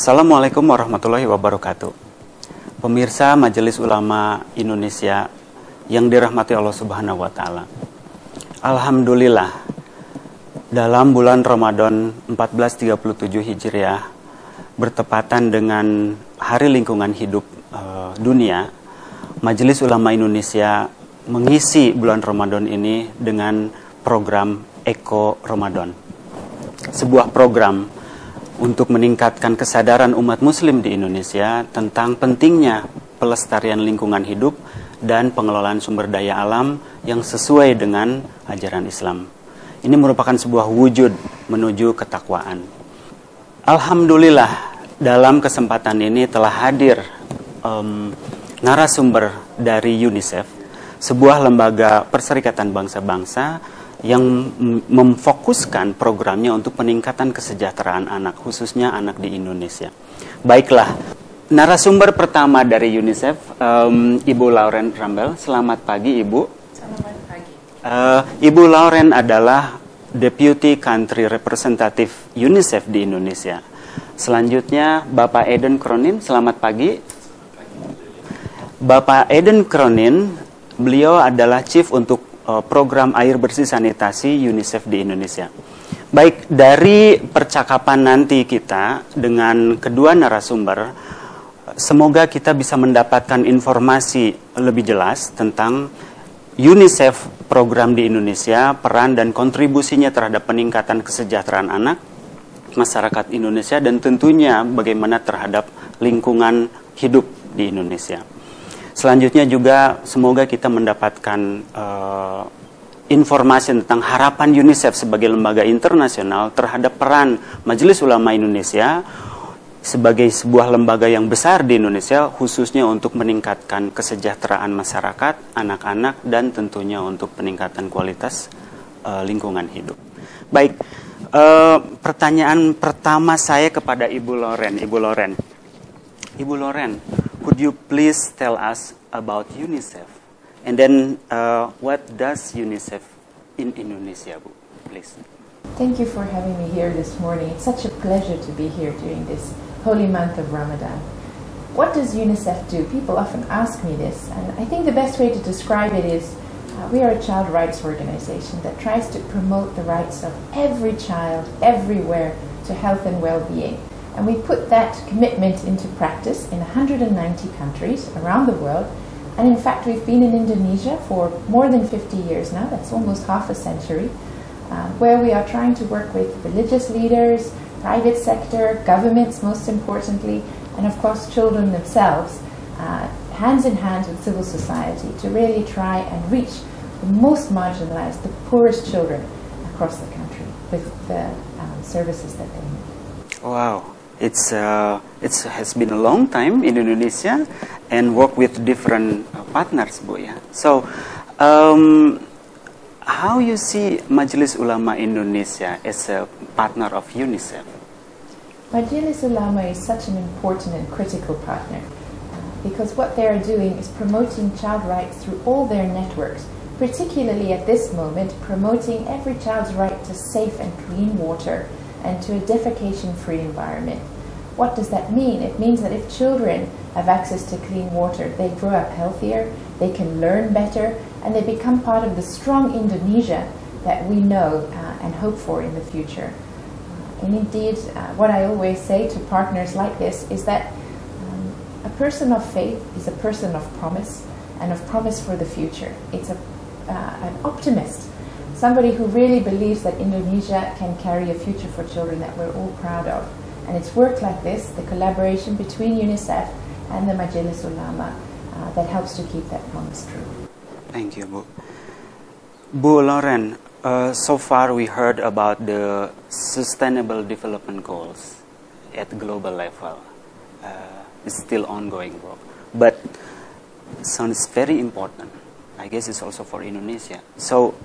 Assalamualaikum warahmatullahi wabarakatuh. Pemirsa Majelis Ulama Indonesia yang dirahmati Allah Subhanahu wa Ta'ala. Alhamdulillah, dalam bulan Ramadan 1437 Hijriah bertepatan dengan Hari Lingkungan Hidup Dunia, Majelis Ulama Indonesia mengisi bulan Ramadan ini dengan program Eko Ramadan. Sebuah program untuk meningkatkan kesadaran umat muslim di Indonesia tentang pentingnya pelestarian lingkungan hidup dan pengelolaan sumber daya alam yang sesuai dengan ajaran Islam. Ini merupakan sebuah wujud menuju ketakwaan. Alhamdulillah, dalam kesempatan ini telah hadir narasumber dari UNICEF, sebuah lembaga perserikatan bangsa-bangsa yang memfokuskan programnya untuk peningkatan kesejahteraan anak, khususnya anak di Indonesia. Baiklah, narasumber pertama dari UNICEF, Ibu Lauren Rambel. Selamat pagi, Ibu. Selamat pagi. Ibu Lauren adalah Deputy Country Representative UNICEF di Indonesia. Selanjutnya, Bapak Aidan Cronin. Selamat pagi. Bapak Aidan Cronin, beliau adalah Chief untuk program air bersih sanitasi UNICEF di Indonesia. Baik, dari percakapan nanti kita dengan kedua narasumber, semoga kita bisa mendapatkan informasi lebih jelas tentang UNICEF program di Indonesia, peran dan kontribusinya terhadap peningkatan kesejahteraan anak, masyarakat Indonesia, dan tentunya bagaimana terhadap lingkungan hidup di Indonesia. Selanjutnya juga semoga kita mendapatkan informasi tentang harapan UNICEF sebagai lembaga internasional terhadap peran Majelis Ulama Indonesia sebagai sebuah lembaga yang besar di Indonesia, khususnya untuk meningkatkan kesejahteraan masyarakat, anak-anak, dan tentunya untuk peningkatan kualitas lingkungan hidup. Baik, pertanyaan pertama saya kepada Ibu Lauren. Ibu Lauren, could you please tell us about UNICEF? And then, what does UNICEF in Indonesia, Bu? Please. Thank you for having me here this morning. It's such a pleasure to be here during this holy month of Ramadan. What does UNICEF do? People often ask me this, and I think the best way to describe it is we are a child rights organization that tries to promote the rights of every child everywhere to health and well-being. And we put that commitment into practice in 190 countries around the world. And in fact, we've been in Indonesia for more than 50 years now. That's almost half a century, where we are trying to work with religious leaders, private sector, governments most importantly, and of course children themselves, hands in hand with civil society to really try and reach the most marginalized, the poorest children across the country with the services that they need. Wow. It has been a long time in Indonesia and work with different partners, Bu. Yeah. So, how you see Majelis Ulama Indonesia as a partner of UNICEF? Majelis Ulama is such an important and critical partner because what they are doing is promoting child rights through all their networks, particularly at this moment, promoting every child's right to safe and clean water and to a defecation-free environment. What does that mean? It means that if children have access to clean water, they grow up healthier, they can learn better, and they become part of the strong Indonesia that we know and hope for in the future. And indeed, what I always say to partners like this is that a person of faith is a person of promise, and of promise for the future. It's an optimist, somebody who really believes that Indonesia can carry a future for children that we're all proud of. And it's work like this, the collaboration between UNICEF and the Majelis Ulama, that helps to keep that promise true. Thank you, Bu. Bu Lauren, so far we heard about the Sustainable Development Goals at global level. It's still ongoing work, but sounds very important. I guess it's also for Indonesia. So,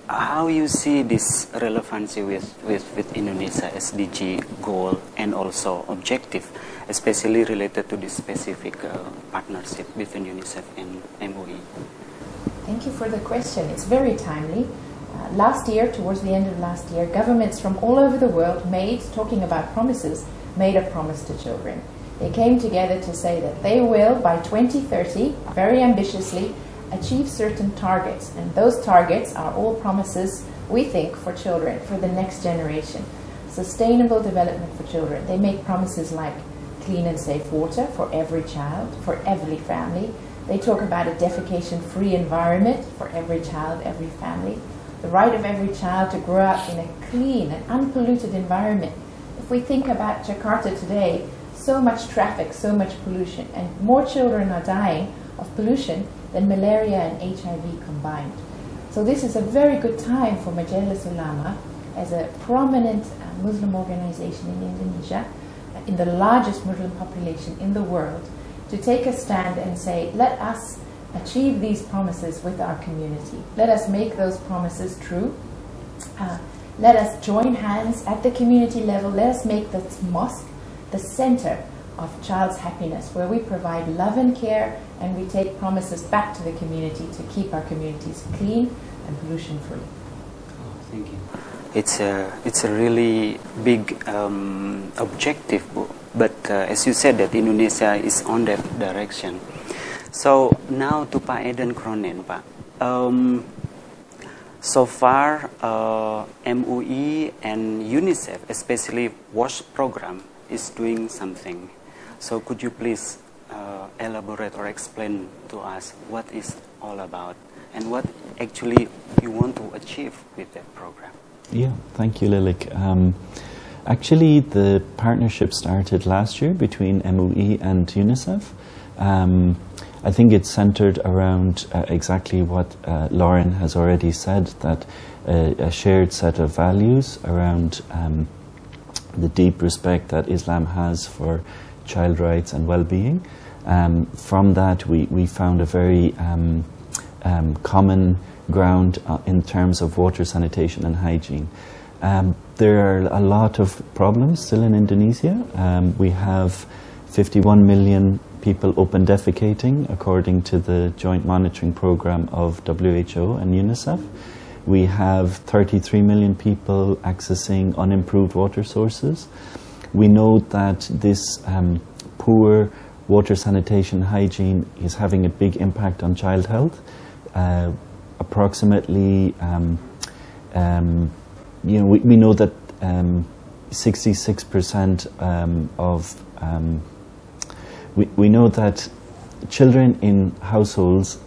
how you see this relevancy with Indonesia SDG goal and also objective, especially related to this specific partnership between UNICEF and MOE? Thank you for the question. It's very timely. Last year, towards the end of last year, governments from all over the world made, talking about promises, made a promise to children. They came together to say that they will, by 2030, very ambitiously, achieve certain targets. And those targets are all promises, we think, for children, for the next generation. Sustainable development for children. They make promises like clean and safe water for every child, for every family. They talk about a defecation-free environment for every child, every family. The right of every child to grow up in a clean and unpolluted environment. If we think about Jakarta today, so much traffic, so much pollution, and more children are dying of pollution than malaria and HIV combined. So this is a very good time for Majelis Ulama, as a prominent Muslim organization in Indonesia, in the largest Muslim population in the world, to take a stand and say, let us achieve these promises with our community. Let us make those promises true. Let us join hands at the community level. Let us make the mosque the center of child's happiness, where we provide love and care, and we take promises back to the community to keep our communities clean and pollution free. Oh, thank you. It's a really big objective, but as you said, that Indonesia is on that direction. So now to Pak Aidan Cronin, Pak. So far, MUI and UNICEF, especially WASH program, is doing something. So could you please elaborate or explain to us what is all about and what actually you want to achieve with that program? Yeah, thank you, Lilik. Actually, the partnership started last year between MUI and UNICEF. I think it's centered around exactly what Lauren has already said, that a shared set of values around the deep respect that Islam has for child rights and well-being. From that, we found a very common ground in terms of water, sanitation and hygiene. There are a lot of problems still in Indonesia. We have 51 million people open defecating, according to the joint monitoring program of WHO and UNICEF. We have 33 million people accessing unimproved water sources. We know that this poor water, sanitation, hygiene is having a big impact on child health. Approximately, we know that 66% of we know that children in households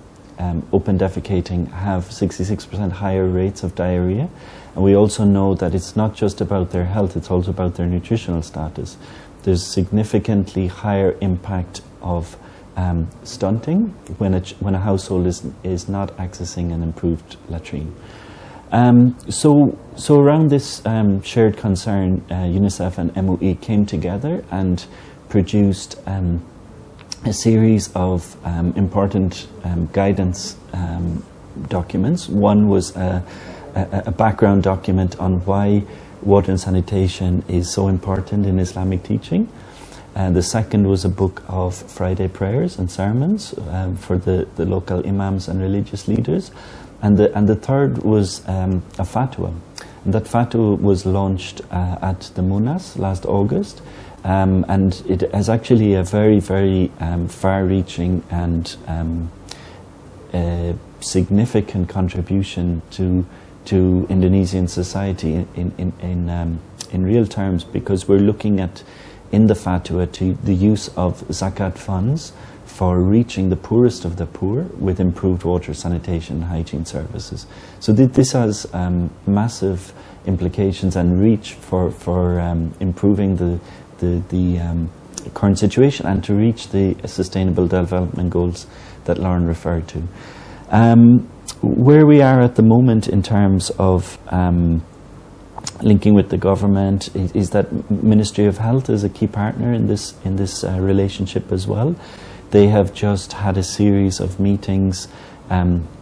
open defecating have 66% higher rates of diarrhea, and we also know that it's not just about their health, it's also about their nutritional status. There's significantly higher impact of stunting when a household is not accessing an improved latrine. So around this shared concern, UNICEF and MUI came together and produced a series of important guidance documents. One was a background document on why water and sanitation is so important in Islamic teaching. The second was a book of Friday prayers and sermons for the local imams and religious leaders. And the third was a fatwa. And that fatwa was launched at the Munas last August. And it has actually a very, very far-reaching and significant contribution to Indonesian society in real terms, because we're looking at, in the fatwa, to the use of zakat funds for reaching the poorest of the poor with improved water, sanitation and hygiene services. So this has massive implications and reach for improving the current situation and to reach the sustainable development goals that Lauren referred to. Where we are at the moment in terms of linking with the government is that Ministry of Health is a key partner in this relationship as well. They have just had a series of meetings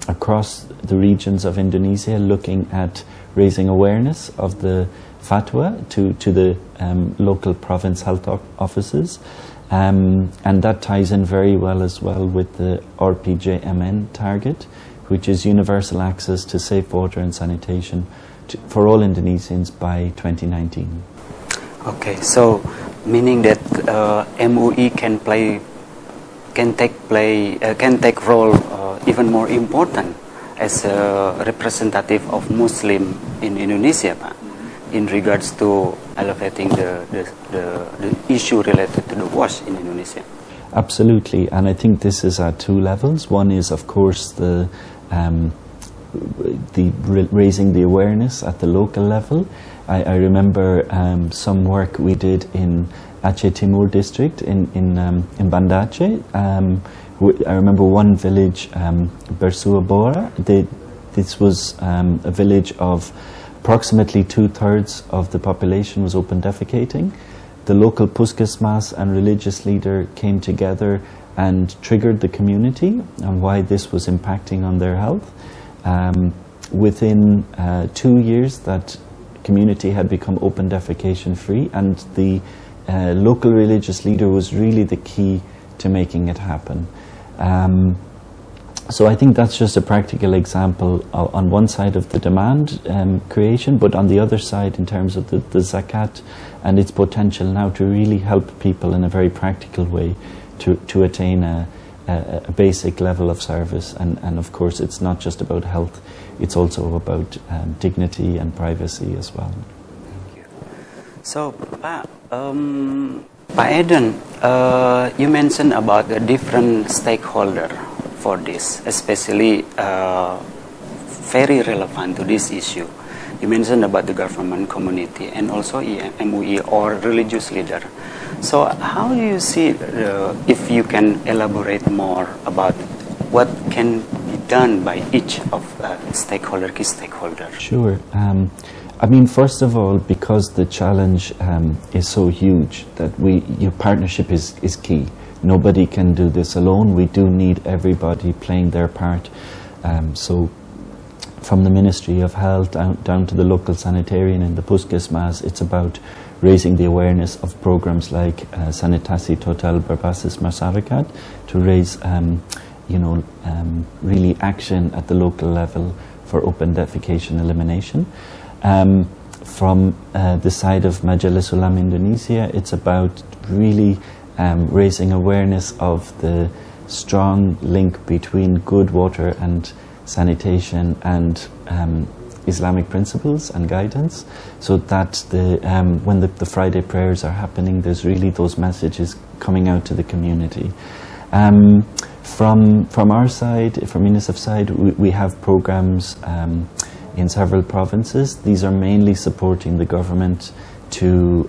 across the regions of Indonesia, looking at raising awareness of the fatwa to the local province health offices, and that ties in very well as well with the RPJMN target, which is universal access to safe water and sanitation for all Indonesians by 2019. Okay, so meaning that MUI can take role even more important as a representative of Muslim in Indonesia, Pak, in regards to elevating the issue related to the wash in Indonesia. Absolutely, and I think this is at two levels. One is, of course, raising the awareness at the local level. I remember some work we did in Aceh Timur district in Banda Aceh. I remember one village, Bersua Bora. This was a village of approximately 2/3 of the population was open defecating. The local puskesmas and religious leader came together and triggered the community on why this was impacting on their health. Within 2 years, that community had become open defecation free, and the local religious leader was really the key to making it happen. So I think that's just a practical example on one side of the demand creation, but on the other side in terms of the zakat and its potential now to really help people in a very practical way to attain a basic level of service. And of course it's not just about health, it's also about dignity and privacy as well. Thank you. So Pak Aidan, you mentioned about the different stakeholder for this, especially very relevant to this issue. You mentioned about the government, community, and also MUI or religious leader. So how do you see, if you can elaborate more about what can be done by each of key stakeholders? Sure. I mean, first of all, because the challenge is so huge, that your partnership is key. Nobody can do this alone. We do need everybody playing their part. So from the Ministry of Health down to the local sanitarian and the puskesmas, it's about raising the awareness of programs like Sanitasi Total Berbasis Masyarakat to raise really action at the local level for open defecation elimination. From the side of Majelis Ulama Indonesia, it's about really raising awareness of the strong link between good water and sanitation and Islamic principles and guidance, so that when the Friday prayers are happening, there's really those messages coming out to the community. From our side, from UNICEF side, we have programs in several provinces. These are mainly supporting the government to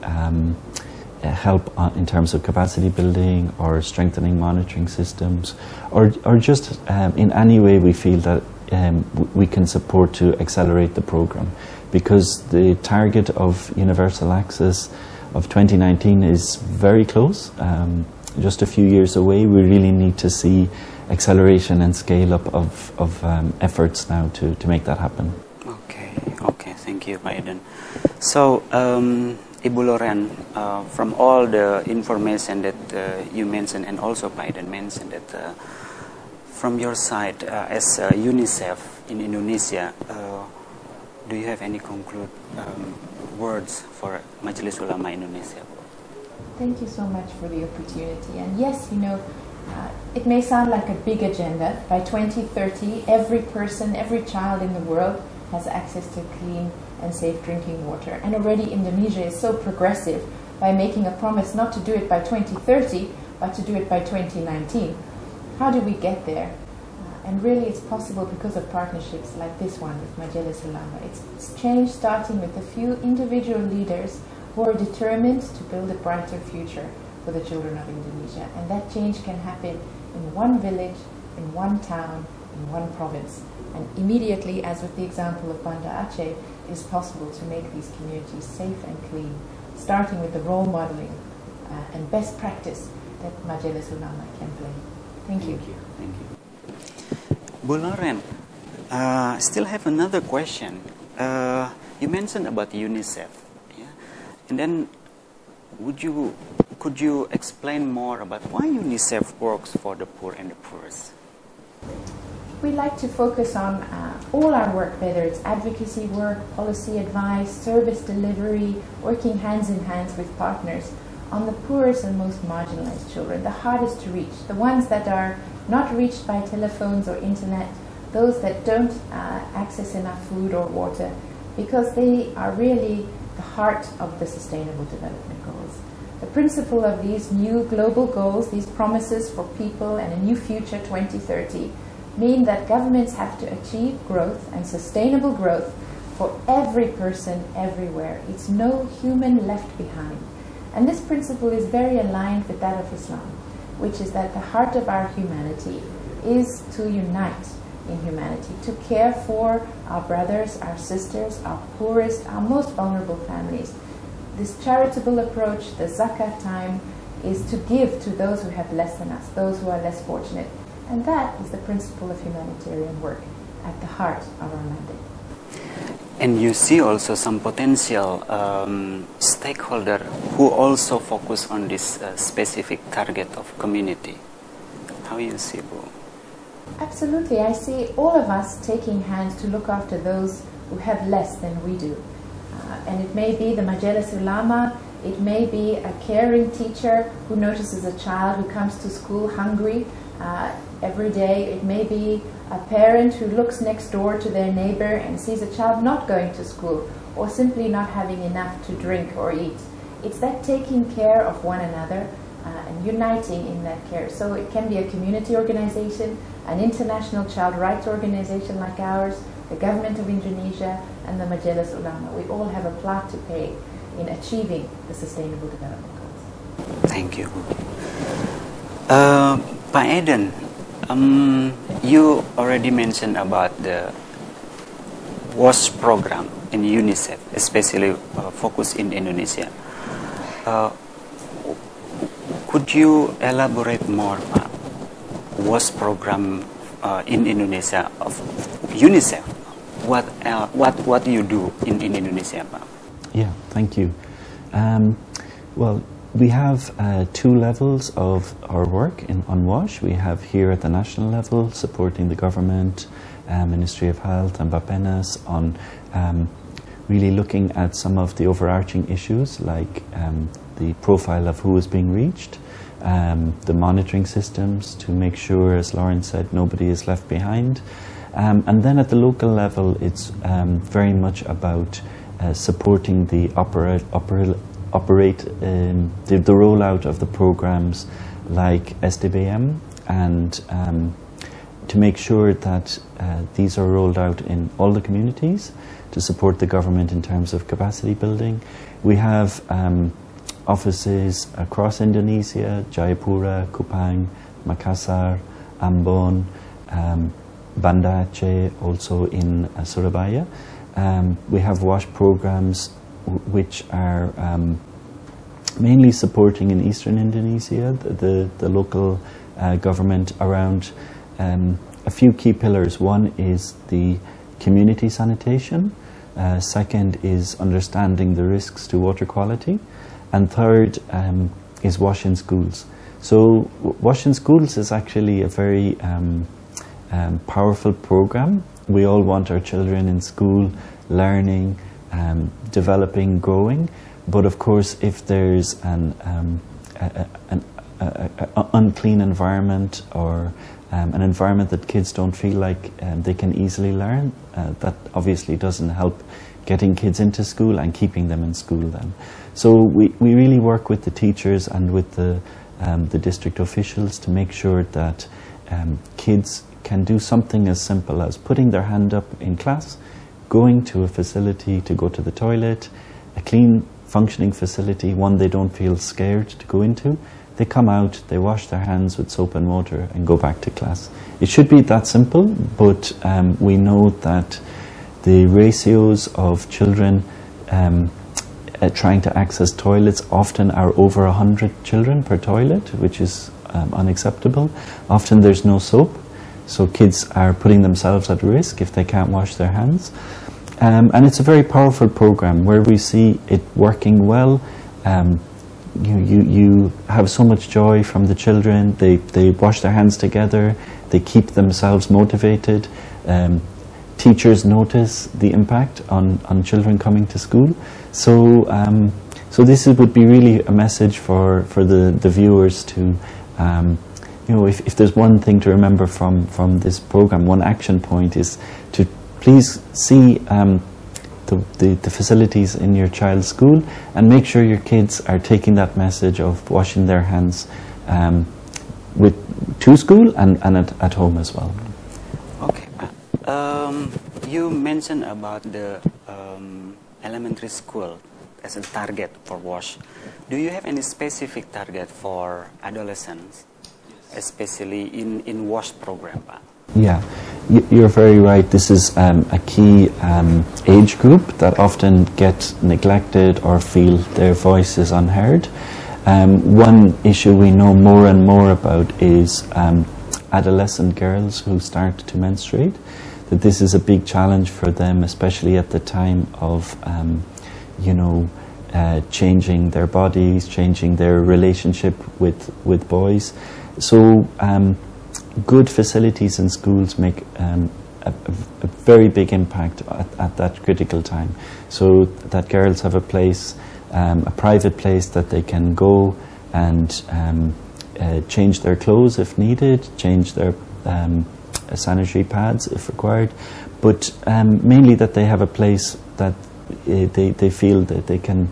help in terms of capacity building or strengthening monitoring systems, or just in any way we feel that we can support to accelerate the program, because the target of universal access of 2019 is very close, just a few years away. We really need to see acceleration and scale up of efforts now to make that happen. Okay, thank you, Aidan. So Ibu Loren, from all the information that you mentioned, and also Aidan mentioned that from your side as UNICEF in Indonesia, do you have any words for Majelis Ulama Indonesia? Thank you so much for the opportunity. And yes, it may sound like a big agenda. By 2030, every person, every child in the world has access to clean and safe drinking water. And already Indonesia is so progressive by making a promise not to do it by 2030, but to do it by 2019. How do we get there? And really it's possible because of partnerships like this one with Majelis Ulama. It's change starting with a few individual leaders who are determined to build a brighter future for the children of Indonesia. And that change can happen in one village, in one town, in one province. And immediately, as with the example of Banda Aceh, it is possible to make these communities safe and clean, starting with the role modeling and best practice that Majelis Ulama can play. Thank you. Thank you. Bu Loren, still have another question. You mentioned about UNICEF, yeah? And then could you explain more about why UNICEF works for the poor and the poorest? We like to focus on all our work, whether it's advocacy work, policy advice, service delivery, working hands in hands with partners, on the poorest and most marginalized children, the hardest to reach, the ones that are not reached by telephones or internet, those that don't access enough food or water, because they are really the heart of the Sustainable Development Goals. The principle of these new global goals, these promises for people and a new future 2030, mean that governments have to achieve growth and sustainable growth for every person everywhere. It's no human left behind. And this principle is very aligned with that of Islam, which is that the heart of our humanity is to unite in humanity, to care for our brothers, our sisters, our poorest, our most vulnerable families. This charitable approach, the zakat time, is to give to those who have less than us, those who are less fortunate. And that is the principle of humanitarian work at the heart of our mandate. And you see also some potential stakeholder who also focus on this specific target of community. How you see, Bu? Absolutely. I see all of us taking hands to look after those who have less than we do. And it may be the Majelis Ulama, it may be a caring teacher who notices a child who comes to school hungry every day. It may be a parent who looks next door to their neighbor and sees a child not going to school or simply not having enough to drink or eat. It's that taking care of one another and uniting in that care. So it can be a community organization, an international child rights organization like ours, the government of Indonesia, and the Majelis Ulama. We all have a part to play in achieving the Sustainable Development Goals. Thank you. Pak Aidan, you already mentioned about the WASH program in UNICEF, especially focused in Indonesia. Could you elaborate more, Pak? WASH program in Indonesia of UNICEF? What do you do in Indonesia, Pak? Yeah, thank you. Well, we have two levels of our work on WASH. We have here at the national level, supporting the government, Ministry of Health and Bapenas on really looking at some of the overarching issues like the profile of who is being reached, the monitoring systems to make sure, as Lauren said, nobody is left behind. And then at the local level, it's very much about supporting the the rollout of the programs like SDBM, and to make sure that these are rolled out in all the communities to support the government in terms of capacity building. We have offices across Indonesia: Jayapura, Kupang, Makassar, Ambon, Banda Aceh, also in Surabaya. We have WASH programs which are mainly supporting in eastern Indonesia, the local government around a few key pillars. One is the community sanitation, second is understanding the risks to water quality, and third is WASH in schools. So WASH in schools is actually a very powerful program. We all want our children in school learning, developing, growing, but of course if there's an unclean environment or an environment that kids don't feel like they can easily learn, that obviously doesn't help getting kids into school and keeping them in school then. So we really work with the teachers and with the district officials to make sure that kids can do something as simple as putting their hand up in class, going to a facility to go to the toilet, a clean functioning facility, one they don't feel scared to go into. They come out, they wash their hands with soap and water and go back to class. It should be that simple, but we know that the ratios of children trying to access toilets often are over 100 children per toilet, which is unacceptable. Often there's no soap, so kids are putting themselves at risk if they can't wash their hands. And it's a very powerful program where we see it working well. You have so much joy from the children. They wash their hands together. They keep themselves motivated. Teachers notice the impact on children coming to school. So So this would be really a message for the viewers to, you know, if there's one thing to remember from this program, one action point is to please see the facilities in your child's school and make sure your kids are taking that message of washing their hands to school and at home as well. Okay, you mentioned about the elementary school as a target for WASH. Do you have any specific target for adolescents, especially in WASH program, Pak? Yeah, you're very right. This is a key age group that often get neglected or feel their voice is unheard. One issue we know more and more about is adolescent girls who start to menstruate. That this is a big challenge for them, especially at the time of, you know, changing their bodies, changing their relationship with boys. So good facilities in schools make a very big impact at that critical time. So that girls have a place, a private place that they can go and change their clothes if needed, change their sanitary pads if required, but mainly that they have a place that they feel that they can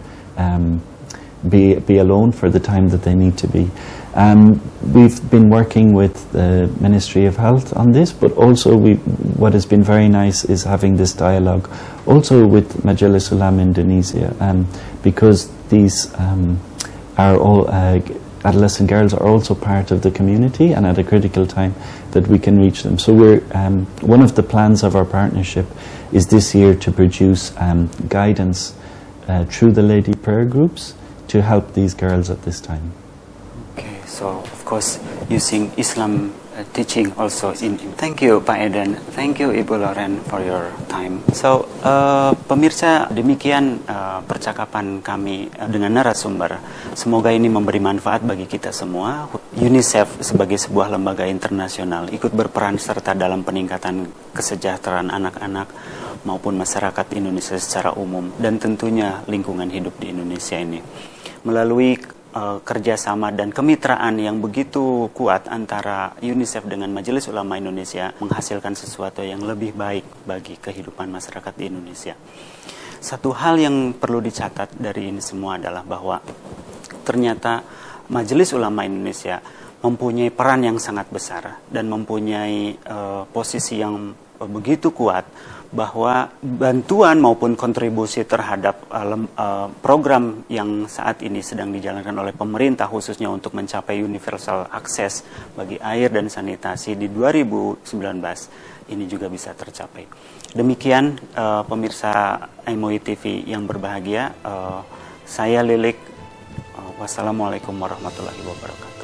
be alone for the time that they need to be. We've been working with the Ministry of Health on this, but also what has been very nice is having this dialogue also with Majelis Ulama Indonesia, because these are all adolescent girls are also part of the community, and at a critical time that we can reach them. So we're one of the plans of our partnership is this year to produce guidance through the lady prayer groups to help these girls at this time. Okay, so of course using Islam teaching also in. Thank you Pak Aidan, thank you Ibu Loren for your time. So pemirsa, demikian percakapan kami dengan narasumber. Semoga ini memberi manfaat bagi kita semua. UNICEF sebagai sebuah lembaga internasional ikut berperan serta dalam peningkatan kesejahteraan anak-anak maupun masyarakat Indonesia secara umum, dan tentunya lingkungan hidup di Indonesia ini. Melalui kerjasama dan kemitraan yang begitu kuat antara UNICEF dengan Majelis Ulama Indonesia menghasilkan sesuatu yang lebih baik bagi kehidupan masyarakat di Indonesia. Satu hal yang perlu dicatat dari ini semua adalah bahwa ternyata Majelis Ulama Indonesia mempunyai peran yang sangat besar dan mempunyai posisi yang begitu kuat, bahwa bantuan maupun kontribusi terhadap program yang saat ini sedang dijalankan oleh pemerintah khususnya untuk mencapai universal akses bagi air dan sanitasi di 2019 ini juga bisa tercapai. Demikian pemirsa MOI TV yang berbahagia, saya Lilik, wassalamualaikum warahmatullahi wabarakatuh.